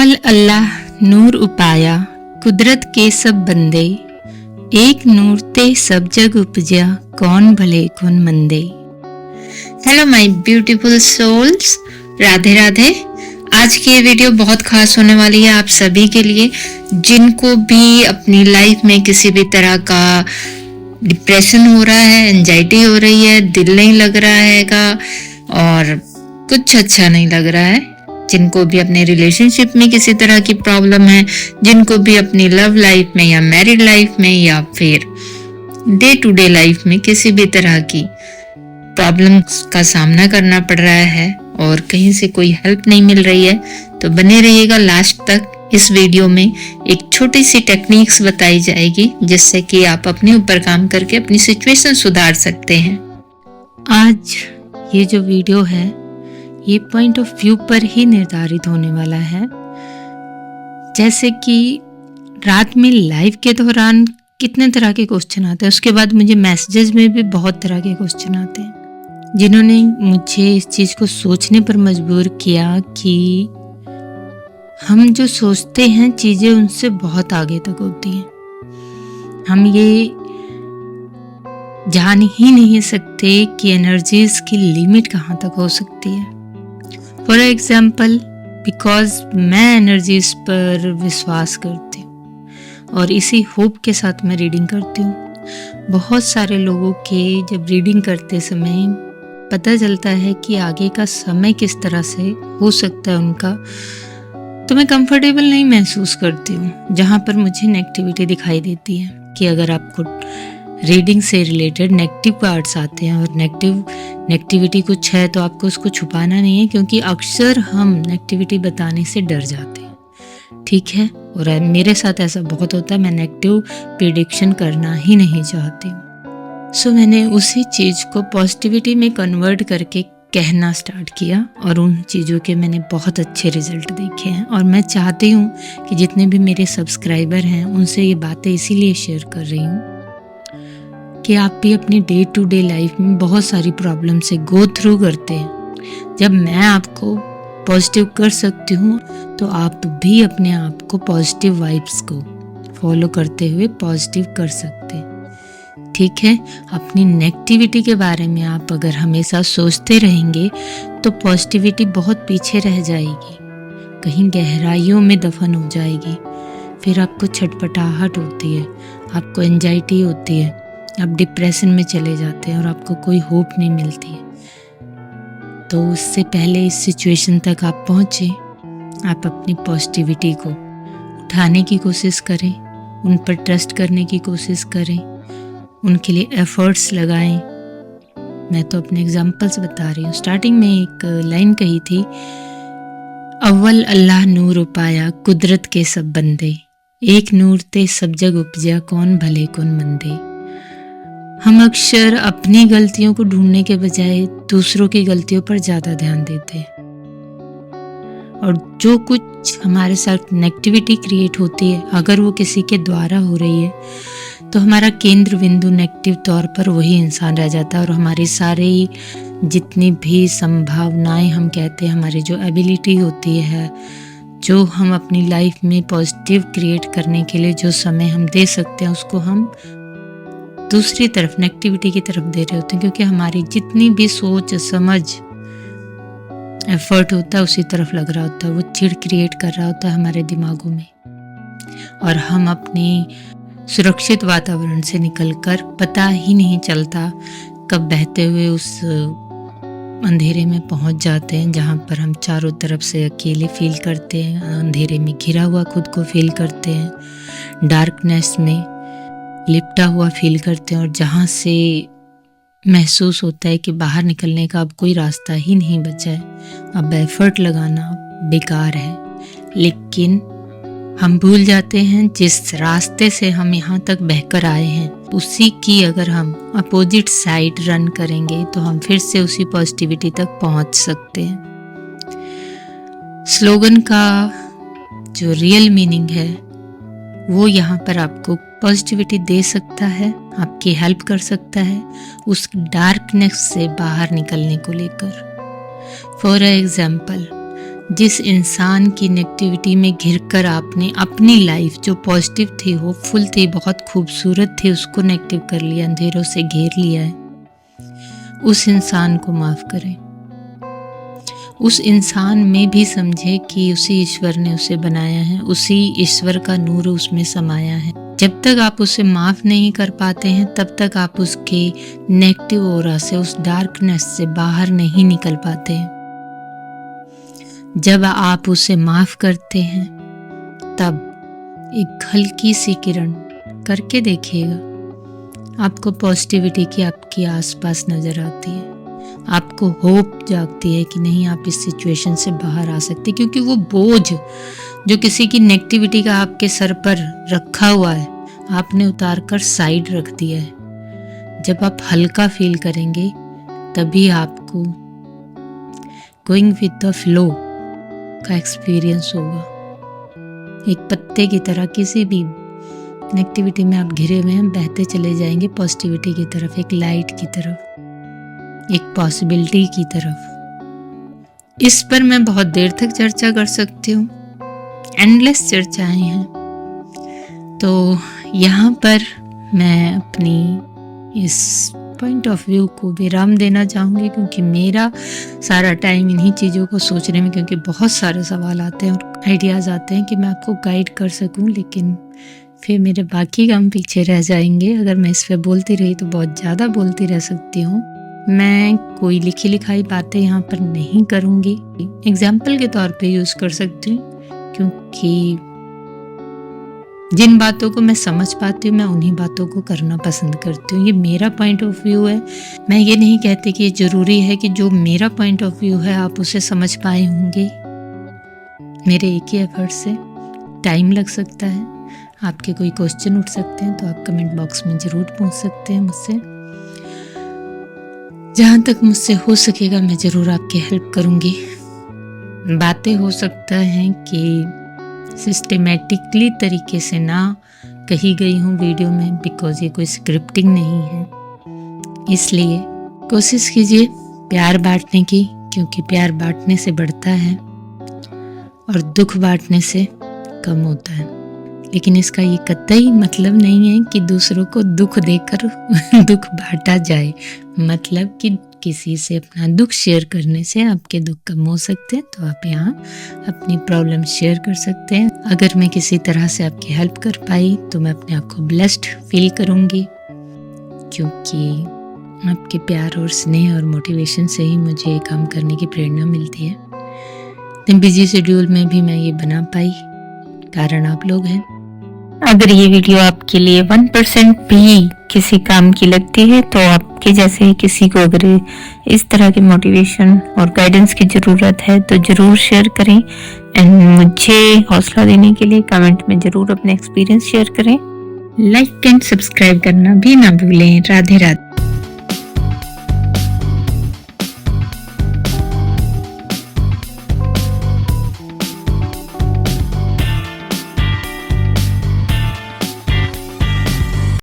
अव्वल अल्लाह नूर उपाया, कुदरत के सब बंदे, एक नूर ते सब जग उपजा, कौन भले कौन मंदे। Hello my beautiful souls, Radhe Radhe. आज की ये वीडियो बहुत खास होने वाली है आप सभी के लिए, जिनको भी अपनी लाइफ में किसी भी तरह का डिप्रेशन हो रहा है, एंजाइटी हो रही है, दिल नहीं लग रहा हैगा और कुछ अच्छा नहीं लग रहा है, जिनको भी अपने रिलेशनशिप में किसी तरह की प्रॉब्लम है, जिनको भी अपनी लव लाइफ में या मैरिड लाइफ में या फिर डे टू डे लाइफ में किसी भी तरह की प्रॉब्लम्स का सामना करना पड़ रहा है और कहीं से कोई हेल्प नहीं मिल रही है, तो बने रहिएगा लास्ट तक। इस वीडियो में एक छोटी सी टेक्निक्स बताई जाएगी जिससे कि आप अपने ऊपर काम करके अपनी सिचुएशन सुधार सकते हैं। आज ये जो वीडियो है ये पॉइंट ऑफ व्यू पर ही निर्धारित होने वाला है। जैसे कि रात में लाइव के दौरान कितने तरह के क्वेश्चन आते हैं, उसके बाद मुझे मैसेजेस में भी बहुत तरह के क्वेश्चन आते हैं, जिन्होंने मुझे इस चीज़ को सोचने पर मजबूर किया कि हम जो सोचते हैं चीज़ें उनसे बहुत आगे तक होती हैं। हम ये जान ही नहीं सकते कि एनर्जीज की लिमिट कहाँ तक हो सकती है। फॉर एग्जाम्पल, बिकॉज मैं एनर्जीज पर विश्वास करती हूँ और इसी होप के साथ मैं रीडिंग करती हूँ। बहुत सारे लोगों के जब रीडिंग करते समय पता चलता है कि आगे का समय किस तरह से हो सकता है उनका, तो मैं कंफर्टेबल नहीं महसूस करती हूँ जहाँ पर मुझे नेगेटिविटी दिखाई देती है। कि अगर आपको रीडिंग से रिलेटेड नेगेटिव कार्ड्स आते हैं और नेगेटिविटी कुछ है तो आपको उसको छुपाना नहीं है, क्योंकि अक्सर हम नेगेटिविटी बताने से डर जाते हैं, ठीक है। और मेरे साथ ऐसा बहुत होता है, मैं नेगेटिव प्रेडिक्शन करना ही नहीं चाहती हूँ। सो मैंने उसी चीज़ को पॉजिटिविटी में कन्वर्ट करके कहना स्टार्ट किया और उन चीज़ों के मैंने बहुत अच्छे रिजल्ट देखे हैं। और मैं चाहती हूँ कि जितने भी मेरे सब्सक्राइबर हैं उनसे ये बातें इसीलिए शेयर कर रही हूँ कि आप भी अपनी डे टू डे लाइफ में बहुत सारी प्रॉब्लम से गो थ्रू करते हैं। जब मैं आपको पॉजिटिव कर सकती हूँ तो आप भी अपने आप को पॉजिटिव वाइब्स को फॉलो करते हुए पॉजिटिव कर सकते हैं, ठीक है। अपनी नेगेटिविटी के बारे में आप अगर हमेशा सोचते रहेंगे तो पॉजिटिविटी बहुत पीछे रह जाएगी, कहीं गहराइयों में दफन हो जाएगी। फिर आपको छटपटाहट होती है, आपको एंजाइटी होती है, आप डिप्रेशन में चले जाते हैं और आपको कोई होप नहीं मिलती है। तो उससे पहले इस सिचुएशन तक आप पहुँचे, आप अपनी पॉजिटिविटी को उठाने की कोशिश करें, उन पर ट्रस्ट करने की कोशिश करें, उनके लिए एफर्ट्स लगाएं। मैं तो अपने एग्जांपल्स बता रही हूँ। स्टार्टिंग में एक लाइन कही थी, अव्वल अल्लाह नूर उपाया, कुदरत के सब बंदे, एक नूर ते सब जग उपजा, कौन भले कौन मंदे। हम अक्सर अपनी गलतियों को ढूंढने के बजाय दूसरों की गलतियों पर ज़्यादा ध्यान देते हैं, और जो कुछ हमारे साथ नेगेटिविटी क्रिएट होती है, अगर वो किसी के द्वारा हो रही है तो हमारा केंद्र बिंदु नेगेटिव तौर पर वही इंसान रह जाता है और हमारी सारी जितनी भी संभावनाएं, हम कहते हैं हमारी जो एबिलिटी होती है, जो हम अपनी लाइफ में पॉजिटिव क्रिएट करने के लिए जो समय हम दे सकते हैं, उसको हम दूसरी तरफ नेगेटिविटी की तरफ दे रहे होते हैं, क्योंकि हमारी जितनी भी सोच समझ एफर्ट होता है उसी तरफ लग रहा होता है, वो चिढ़ क्रिएट कर रहा होता है हमारे दिमागों में, और हम अपने सुरक्षित वातावरण से निकलकर पता ही नहीं चलता कब बहते हुए उस अंधेरे में पहुंच जाते हैं जहां पर हम चारों तरफ से अकेले फील करते हैं, अंधेरे में घिरा हुआ खुद को फील करते हैं, डार्कनेस में लिपटा हुआ फील करते हैं, और जहाँ से महसूस होता है कि बाहर निकलने का अब कोई रास्ता ही नहीं बचा है, अब एफर्ट लगाना बेकार है। लेकिन हम भूल जाते हैं जिस रास्ते से हम यहाँ तक बहकर आए हैं उसी की अगर हम अपोजिट साइड रन करेंगे तो हम फिर से उसी पॉजिटिविटी तक पहुँच सकते हैं। स्लोगन का जो रियल मीनिंग है वो यहाँ पर आपको पॉजिटिविटी दे सकता है, आपकी हेल्प कर सकता है उस डार्कनेस से बाहर निकलने को लेकर। फॉर एग्जाम्पल, जिस इंसान की नेगेटिविटी में घिरकर आपने अपनी लाइफ जो पॉजिटिव थी, होपफुल थी, बहुत खूबसूरत थी, उसको नेगेटिव कर लिया, अंधेरों से घेर लिया है, उस इंसान को माफ करें। उस इंसान में भी समझे कि उसी ईश्वर ने उसे बनाया है, उसी ईश्वर का नूर उसमें समाया है। जब तक आप उसे माफ नहीं कर पाते हैं तब तक आप उसके नेगेटिव ऑरा से, उस डार्कनेस से बाहर नहीं निकल पाते हैं। जब आप उसे माफ करते हैं तब एक हल्की सी किरण करके देखिएगा, आपको पॉजिटिविटी की आपके आसपास नजर आती है, आपको होप जागती है कि नहीं, आप इस सिचुएशन से बाहर आ सकते, क्योंकि वो बोझ जो किसी की नेगेटिविटी का आपके सर पर रखा हुआ है, आपने उतार कर साइड रख दिया है। जब आप हल्का फील करेंगे तभी आपको गोइंग विद द फ्लो का एक्सपीरियंस होगा। एक पत्ते की तरह किसी भी नेगेटिविटी में आप घिरे हुए हैं, बहते चले जाएंगे पॉजिटिविटी की तरफ, एक लाइट की तरफ, एक पॉसिबिलिटी की तरफ। इस पर मैं बहुत देर तक चर्चा कर सकती हूँ, एंडलेस चर्चाएं हैं। तो यहाँ पर मैं अपनी इस पॉइंट ऑफ व्यू को विराम देना चाहूँगी, क्योंकि मेरा सारा टाइम इन्हीं चीज़ों को सोचने में, क्योंकि बहुत सारे सवाल आते हैं और आइडियाज़ आते हैं कि मैं आपको गाइड कर सकूँ, लेकिन फिर मेरे बाकी काम पीछे रह जाएंगे। अगर मैं इस पर बोलती रही तो बहुत ज़्यादा बोलती रह सकती हूँ। मैं कोई लिखी लिखाई बातें यहाँ पर नहीं करूँगी, एग्जाम्पल के तौर पे यूज़ कर सकती हूँ, क्योंकि जिन बातों को मैं समझ पाती हूँ मैं उन्हीं बातों को करना पसंद करती हूँ। ये मेरा पॉइंट ऑफ व्यू है। मैं ये नहीं कहती कि ये ज़रूरी है कि जो मेरा पॉइंट ऑफ व्यू है आप उसे समझ पाए होंगे। मेरे एक ही एफर्ट से टाइम लग सकता है, आपके कोई क्वेश्चन उठ सकते हैं तो आप कमेंट बॉक्स में ज़रूर पूछ सकते हैं मुझसे। जहाँ तक मुझसे हो सकेगा मैं ज़रूर आपकी हेल्प करूँगी। बातें हो सकता है कि सिस्टेमेटिकली तरीके से ना कही गई हूँ वीडियो में, बिकॉज ये कोई स्क्रिप्टिंग नहीं है। इसलिए कोशिश कीजिए प्यार बांटने की, क्योंकि प्यार बांटने से बढ़ता है और दुख बांटने से कम होता है। लेकिन इसका ये कतई मतलब नहीं है कि दूसरों को दुख देकर दुख बांटा जाए। मतलब कि किसी से अपना दुख शेयर करने से आपके दुख कम हो सकते हैं, तो आप यहाँ अपनी प्रॉब्लम शेयर कर सकते हैं। अगर मैं किसी तरह से आपकी हेल्प कर पाई तो मैं अपने आप को ब्लेस्ड फील करूँगी, क्योंकि आपके प्यार और स्नेह और मोटिवेशन से ही मुझे काम करने की प्रेरणा मिलती है। इतने बिजी शेड्यूल में भी मैं ये बना पाई, कारण आप लोग हैं। अगर ये वीडियो आपके लिए 1% भी किसी काम की लगती है तो आपके जैसे किसी को अगर इस तरह की मोटिवेशन और गाइडेंस की ज़रूरत है तो ज़रूर शेयर करें। एंड मुझे हौसला देने के लिए कमेंट में ज़रूर अपने एक्सपीरियंस शेयर करें। लाइक एंड सब्सक्राइब करना भी ना भूलें। राधे राधे।